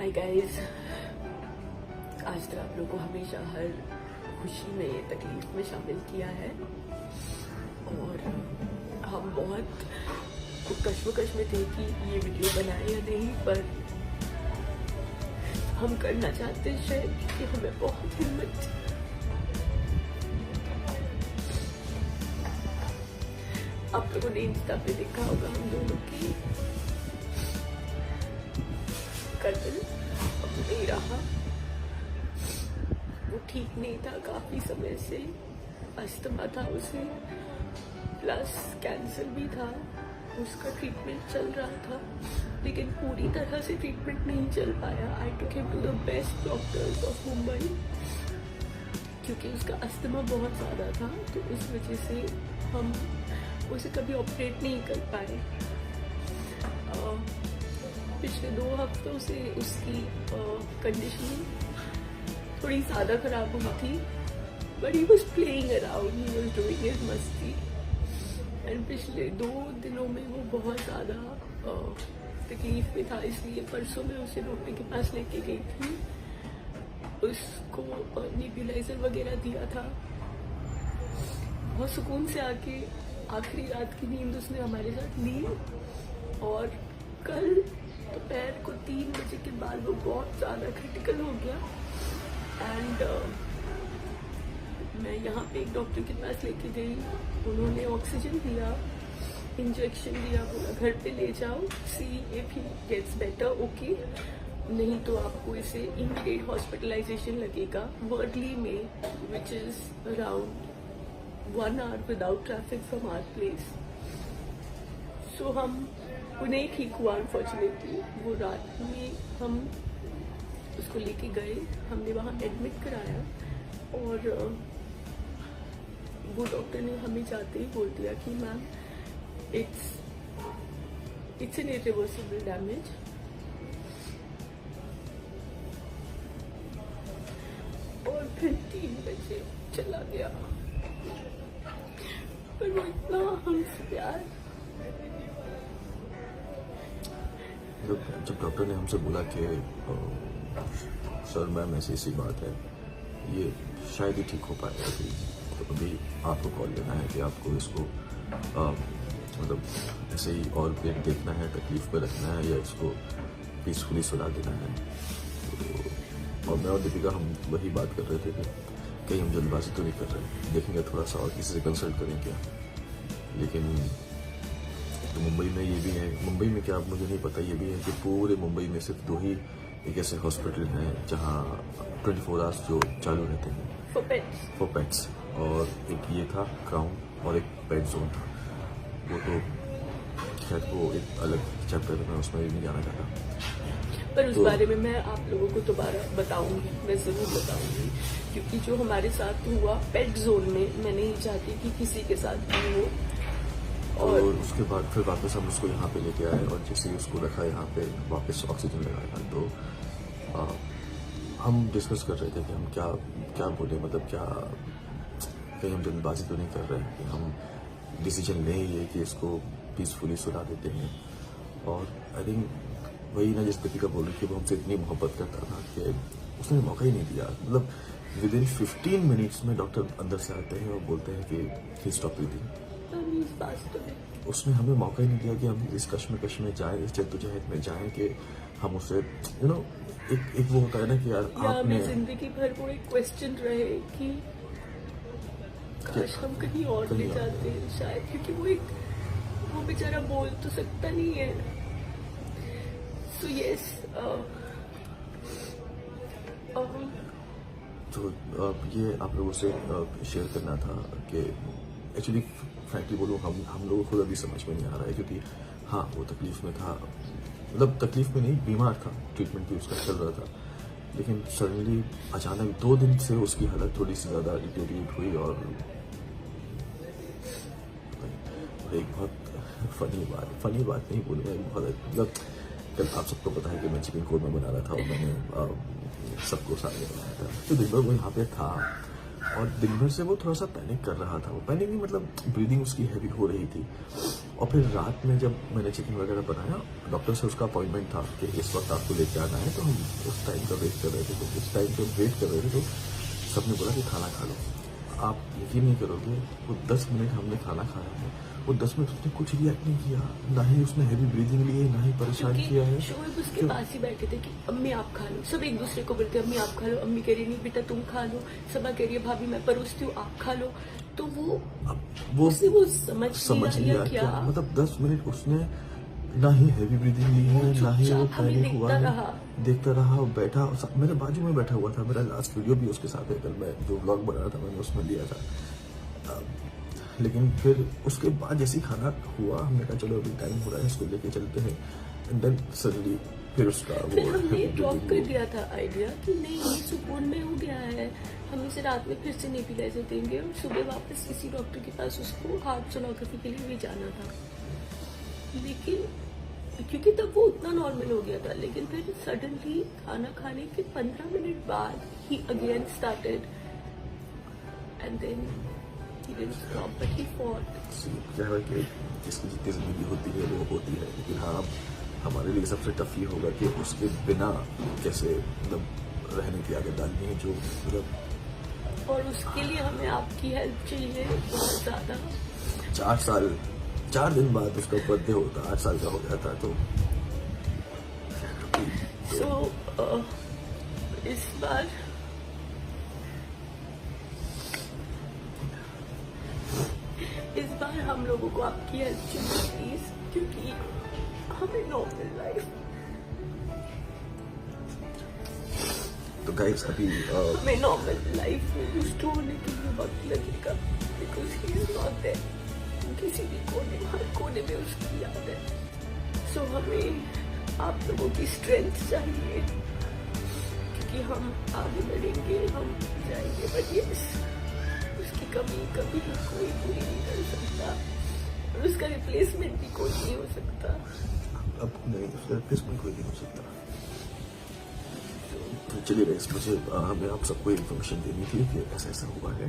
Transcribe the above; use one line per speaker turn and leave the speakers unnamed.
Hi guys, आज तक आप लोगों को हमेशा हर खुशी में तकलीफ में शामिल किया है और हम बहुत कश्मकश में थे कि ये वीडियो बनाए या नहीं, पर हम करना चाहते हैं शायद कि हमें बहुत हिम्मत। आप लोगों ने इंस्टा पे देखा होगा हम दोनों की कजन अब नहीं रहा, वो ठीक नहीं था काफी समय से, अस्थमा था उसे, प्लस कैंसर भी था, उसका ट्रीटमेंट चल रहा था लेकिन पूरी तरह से ट्रीटमेंट नहीं चल पाया। I took him to the best doctors of Mumbai क्योंकि उसका अस्थमा बहुत ज़्यादा था, तो उस वजह से हम उसे कभी ऑपरेट नहीं कर पाए। पिछले 2 हफ्तों से उसकी कंडीशन थोड़ी ज़्यादा ख़राब हुई थी, but he was playing around, he was doing his मस्ती। एंड पिछले 2 दिनों में वो बहुत ज़्यादा तकलीफ में था, इसलिए परसों मैं उसे डॉक्टर के पास लेके गई थी, उसको नेबुलाइजर वगैरह दिया था। बहुत सुकून से आके आखिरी रात की नींद उसने हमारे साथ ली और कल दोपहर को 3 बजे के बाद वो बहुत ज़्यादा क्रिटिकल हो गया। एंड मैं यहाँ पे एक डॉक्टर के पास लेके गई, उन्होंने ऑक्सीजन दिया, इंजेक्शन दिया, बोला घर पे ले जाओ, see if he gets better, okay, नहीं तो आपको इसे इमीडिएट हॉस्पिटलाइजेशन लगेगा वर्डली में, which is around 1 hour without traffic from our place. So हम वो नहीं ठीक हुआ अनफॉर्चुनेटली। वो रात में हम उसको लेके गए, हमने वहाँ एडमिट कराया और वो डॉक्टर ने हमें जाते ही बोल दिया कि ma'am it's an irreversible damage. और फिर 3 बजे चला गया, पर वो इतना हमसे प्यार।
जब डॉक्टर ने हमसे बोला कि सर मैम ऐसी बात है, ये शायद ही ठीक हो पाएगा अभी, तो अभी आपको कॉल लेना है कि आपको इसको मतलब ऐसे ही और पेट देखना है, तकलीफ पे रखना है या इसको पीसफुली सुला देना है। तो और मैं और दीपिका हम वही बात कर रहे थे कि कहीं हम जल्दबाजी तो नहीं कर रहे, देखेंगे थोड़ा सा और किसी से कंसल्ट करें क्या। लेकिन तो मुंबई में ये भी है, मुंबई में क्या मुझे नहीं पता, ये भी है कि पूरे मुंबई में सिर्फ 2 ही एक ऐसे हॉस्पिटल हैं जहाँ 24 आवर्स जो चालू रहते हैं फॉर पेट्स, और एक ये था क्राउन और एक पेट जोन था। वो तो खैर वो एक अलग चैप्टर है, मैं उसमें नहीं जाना चाहता,
पर उस बारे में मैं आप लोगों को दोबारा बताऊंगी, मैं ज़रूर बताऊंगी, क्योंकि जो हमारे साथ हुआ पेट जोन में, मैं नहीं चाहती कि किसी के साथ भी हो।
और उसके बाद फिर वापस हम उसको यहाँ पे लेके आए और जैसे ही उसको रखा यहाँ पे वापस ऑक्सीजन लगाया, तो हम डिस्कस कर रहे थे कि हम क्या बोले, मतलब क्या कहीं हम जल्दबाजी तो नहीं कर रहे हैं कि हम डिसीजन लें ये कि इसको पीसफुली सुला देते हैं। और आई थिंक वही ना, जिस दीपिका बोल रही थी, वो हमसे इतनी मोहब्बत करता था कि उसने मौका ही नहीं दिया। मतलब विद इन 15 मिनट्स में डॉक्टर अंदर से आते हैं और बोलते हैं कि स्टॉप ब्रीथिंग। उसने हमें मौका ही नहीं दिया कि हम इस कश्मकश में जाएं, इस जद्दोजहद में जाएं कि हम उसे एक वो होता है ना कि यार आपने
जिंदगी भर वो एक क्वेश्चन रहे कि काश हम कहीं और ले जाते हैं शायद, क्योंकि वो बेचारा बोल तो सकता नहीं है। सो यस,
तो ये आप लोगों से शेयर करना था कि एक्चुअली फ्रैंकली बोलूँ हम लोगों को खुद अभी समझ में नहीं आ रहा है, क्योंकि हाँ वो तकलीफ में था, मतलब तकलीफ में नहीं, बीमार था, ट्रीटमेंट भी उसका चल रहा था, लेकिन सडनली अचानक 2 दिन से उसकी हालत थोड़ी सी ज़्यादा डिटेरिएट हुई। और एक बहुत फनी बात नहीं बोलूँगा, बहुत मतलब कल आप सबको पता है कि मैं चिकन कोरमा बना रहा था और मैंने सबको साथ में बनाया था, तो दिन भर वो यहाँ पे था और दिन भर से वो थोड़ा सा पैनिक कर रहा था। वो पैनिक नहीं, मतलब ब्रीदिंग उसकी हैवी हो रही थी। और फिर रात में जब मैंने चिकन वगैरह बनाया, डॉक्टर से उसका अपॉइंटमेंट था कि इस वक्त आपको लेके आना है, तो हम उस टाइम का वेट कर रहे थे। तो उस टाइम पे वेट कर रहे थे तो सबने बोला कि खाना खा लो। आप यकीन नहीं करोगे, वो 10 मिनट हमने खाना खाया है, वो 10 मिनट उसने कुछ रिएक्ट नहीं किया, ना ही उसने हैवी ब्रीदिंग ली है, ना ही परेशान किया है।
शोएब उसके पास ही बैठे थे कि अम्मी आप खा लो, सब एक दूसरे को बोलते अम्मी आप खा लो, अम्मी कह रही नहीं बेटा तुम खा लो, सबा कह रही है भाभी मैं परोसती हूँ आप खा लो। तो वो समझ
लिया क्या, मतलब 10 मिनट उसने ना ही हैवी ब्रीदिंग ली है, ना ही वो पैनिक हुआ है, देखता रहा, बैठा मेरे बाजू में बैठा हुआ था। मेरा लास्ट वीडियो भी उसके साथ है, कल मैं जो व्लॉग बना रहा था मैंने उसमें लिया था। लेकिन फिर उसके बाद जैसे ही खाना हुआ, हमने कहा चलो अभी टाइम हो रहा है, इसको लेके चलते हैं। एंड देन सडनली फिर उसका वो
हमने ड्रॉप कर दिया था आइडिया कि नहीं ये सुकून में हो गया है, हम इसे रात में फिर से नेबुलाइजर देंगे और सुबह वापस किसी डॉक्टर के पास उसको हार्ट सोनोग्राफी के लिए भी जाना था। लेकिन क्योंकि तब वो उतना नॉर्मल हो गया था, लेकिन फिर सडनली खाना खाने के 15 मिनट बाद ही again started and then he didn't stop but he fought.
क्या है कि जिसकी जितनी जिंदगी होती है वो होती है, लेकिन हाँ अब हमारे लिए सबसे टफ ये होगा कि उसके बिना कैसे मतलब रहने की आदत डालनी है, जो मतलब
और उसके लिए हमें आपकी हेल्प चाहिए बहुत ज़्यादा।
4 साल 4 दिन बाद उसका बर्थडे होता, 8 साल का हो जाता। तो
इस बार हम लोगों को आपकी हेल्प चाहिए प्लीज, क्योंकि हमें नॉर्मल लाइफ
तो गाइस अभी
हमें नॉर्मल लाइफ में रिस्टोर होने के लिए वक्त लगेगा, because he is not there. किसी भी कोने हर कोने में उसकी याद है। सो हमें आप लोगों की स्ट्रेंथ चाहिए, क्योंकि हम आगे बढ़ेंगे, हम जाएंगे, बट यस उसकी कमी कभी कोई पूरी नहीं कर सकता और उसका रिप्लेसमेंट भी कोई नहीं हो सकता।
अब नहीं, उसका रिप्लेसमेंट कोई नहीं हो सकता। तो चलिए गाइस, मुझे हमें आप सबको इन्फॉर्मेशन देनी थी कि ऐसा ऐसा हुआ है।